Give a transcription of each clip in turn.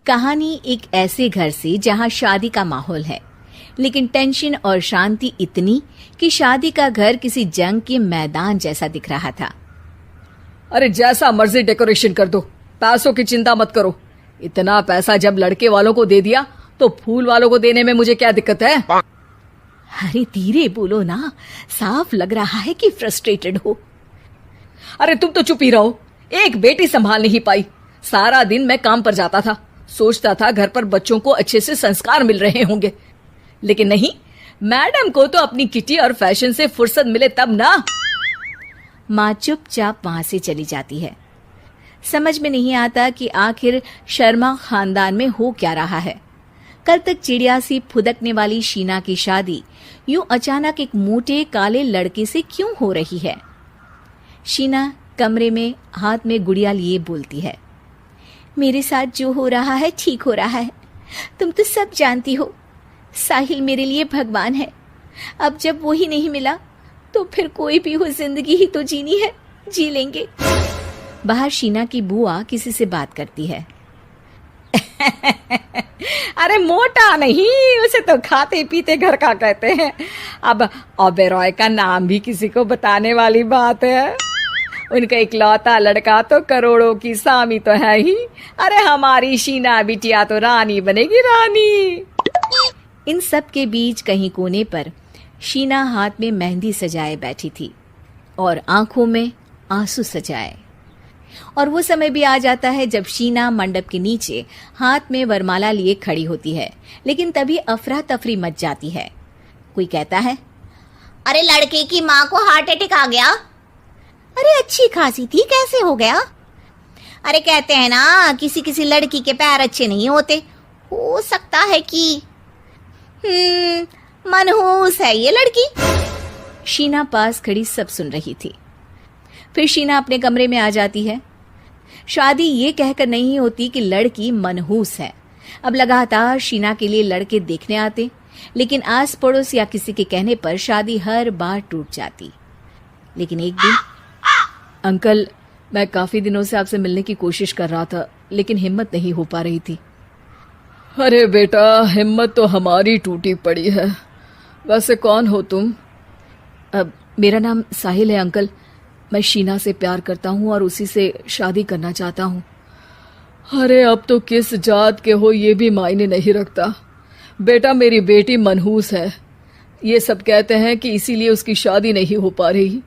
कहानी एक ऐसे घर से जहां शादी का माहौल है, लेकिन टेंशन और शांति इतनी कि शादी का घर किसी जंग के मैदान जैसा दिख रहा था। अरे जैसा मर्जी डेकोरेशन कर दो, पैसों की चिंता मत करो। इतना पैसा जब लड़के वालों को दे दिया तो फूल वालों को देने में मुझे क्या दिक्कत है? अरे धीरे बोलो ना, साफ लग रहा है कि फ्रस्ट्रेटेड हो। अरे तुम तो चुप ही रहो। एक बेटी संभाल नहीं पाई। सारा दिन मैं काम पर जाता था, सोचता था घर पर बच्चों को अच्छे से संस्कार मिल रहे होंगे, लेकिन नहीं, मैडम को तो अपनी किटी और फैशन से फुर्सत मिले तब ना। माँ चुपचाप वहां से चली जाती है। समझ में नहीं आता कि आखिर शर्मा खानदान में हो क्या रहा है। कल तक चिड़िया सी फुदकने वाली शीना की शादी यूं अचानक एक मोटे काले लड़के से क्यों हो रही है? शीना कमरे में हाथ में गुड़िया लिए बोलती है, मेरे साथ जो हो रहा है ठीक हो रहा है। तुम तो सब जानती हो, साहिल मेरे लिए भगवान है। अब जब वो ही नहीं मिला तो फिर कोई भी हो, जिंदगी ही तो जीनी है, जी लेंगे। बाहर शीना की बुआ किसी से बात करती है। अरे मोटा नहीं, उसे तो खाते पीते घर का कहते हैं। अब ओबेरॉय का नाम भी किसी को बताने वाली बात है। उनका इकलौता लड़का तो करोड़ों की सामी तो है ही। अरे हमारी शीना बिटिया तो रानी बनेगी, रानी। इन सब के बीच कहीं कोने पर शीना हाथ में मेहंदी सजाए बैठी थी और आंखों में आंसू सजाए। और वो समय भी आ जाता है जब शीना मंडप के नीचे हाथ में वरमाला लिए खड़ी होती है, लेकिन तभी अफरा तफरी मच जाती है। कोई कहता है, अरे लड़के की माँ को हार्ट अटैक आ गया। अरे अच्छी खासी थी, कैसे हो गया? अरे कहते हैं ना, किसी किसी लड़की के पैर अच्छे नहीं होते। हो सकता है कि मनहूस है ये लड़की। शीना पास खड़ी सब सुन रही थी। फिर शीना अपने कमरे में आ जाती है। शादी ये कहकर नहीं होती कि लड़की मनहूस है। अब लगातार शीना के लिए लड़के देखने आते, लेकिन आस पड़ोस या किसी के कहने पर शादी हर बार टूट जाती। लेकिन एक दिन, अंकल, मैं काफी दिनों से आपसे मिलने की कोशिश कर रहा था, लेकिन हिम्मत नहीं हो पा रही थी। अरे बेटा, हिम्मत तो हमारी टूटी पड़ी है। वैसे कौन हो तुम? अब मेरा नाम साहिल है अंकल। मैं शीना से प्यार करता हूँ और उसी से शादी करना चाहता हूँ। अरे अब तो किस जात के हो ये भी मायने नहीं रखता। बेटा, मेरी बेटी मनहूस है। ये सब कहते हैं कि इसीलिए उसकी शादी नहीं हो पा रही।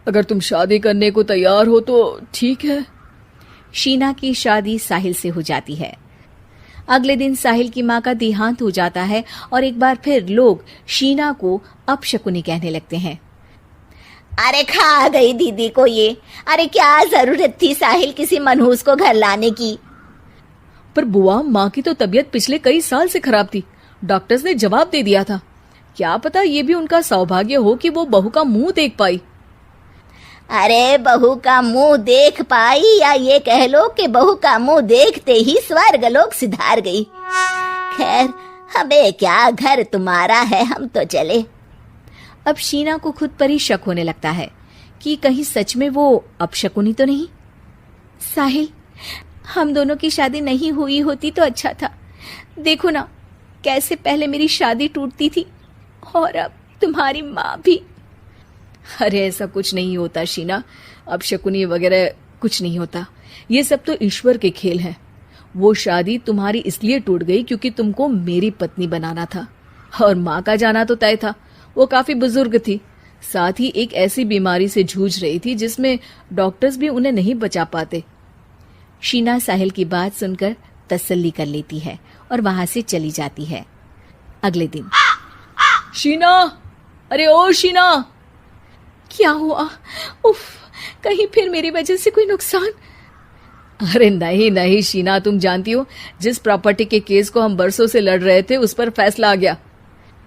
अगर तुम शादी करने को तैयार हो तो ठीक है। शीना की शादी साहिल से हो जाती है। अगले दिन साहिल की माँ का देहांत हो जाता है और एक बार फिर लोग शीना को अपशकुनी कहने लगते हैं। अरे खा गई दीदी को ये। अरे क्या जरूरत थी साहिल किसी मनहूस को घर लाने की? पर बुआ, माँ की तो तबीयत पिछले कई साल से खराब थी। डॉक्टर्स ने जवाब दे दिया था। क्या पता ये भी उनका सौभाग्य हो कि वो बहू का मुंह देख पाई। अरे बहू का मुंह देख पाई, या ये कह लो कि बहू का मुंह देखते ही स्वर्ग लोक सिधार गई। खैर, हमें क्या, घर तुम्हारा है, हम तो चले। अब शीना को खुद पर ही शक होने लगता है कि कहीं सच में वो अपशकुनी तो नहीं। साहिल, हम दोनों की शादी नहीं हुई होती तो अच्छा था। देखो ना, कैसे पहले मेरी शादी टूटती थी और अब तुम्हारी माँ भी। अरे ऐसा कुछ नहीं होता शीना, अपशकुनी वगैरह कुछ नहीं होता। ये सब तो ईश्वर के खेल हैं। वो शादी तुम्हारी इसलिए टूट गई क्योंकि तुमको मेरी पत्नी बनाना था, और माँ का जाना तो तय था। वो काफी बुजुर्ग थी, साथ ही एक ऐसी बीमारी से जूझ रही थी जिसमें डॉक्टर्स भी उन्हें नहीं बचा पाते। शीना साहिल की बात सुनकर तसल्ली कर लेती है और वहां से चली जाती है। अगले दिन, शीना, अरे ओ शीना। क्या हुआ? उफ, कहीं फिर मेरी वजह से कोई नुकसान? अरे नहीं नहीं शीना, तुम जानती हो, जिस प्रॉपर्टी के केस को हम बरसों से लड़ रहे थे उस पर फैसला आ गया,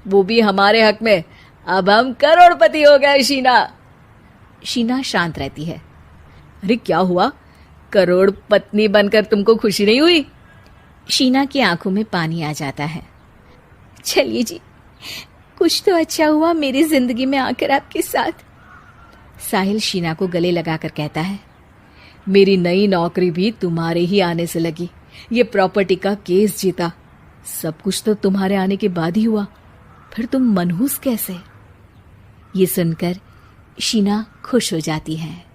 वो भी हमारे हक में। अब हम करोड़पति हो गए शीना। शीना शांत रहती है। अरे क्या हुआ? करोड़ पत्नी बनकर तुमको खुशी नहीं हुई? शीना की आंखों में पानी आ जाता है। चलिए जी, कुछ तो अच्छा हुआ मेरी जिंदगी में आकर आपके साथ। साहिल शीना को गले लगाकर कहता है, मेरी नई नौकरी भी तुम्हारे ही आने से लगी। ये प्रॉपर्टी का केस जीता। सब कुछ तो तुम्हारे आने के बाद ही हुआ, फिर तुम मनहूस कैसे? ये सुनकर शीना खुश हो जाती है।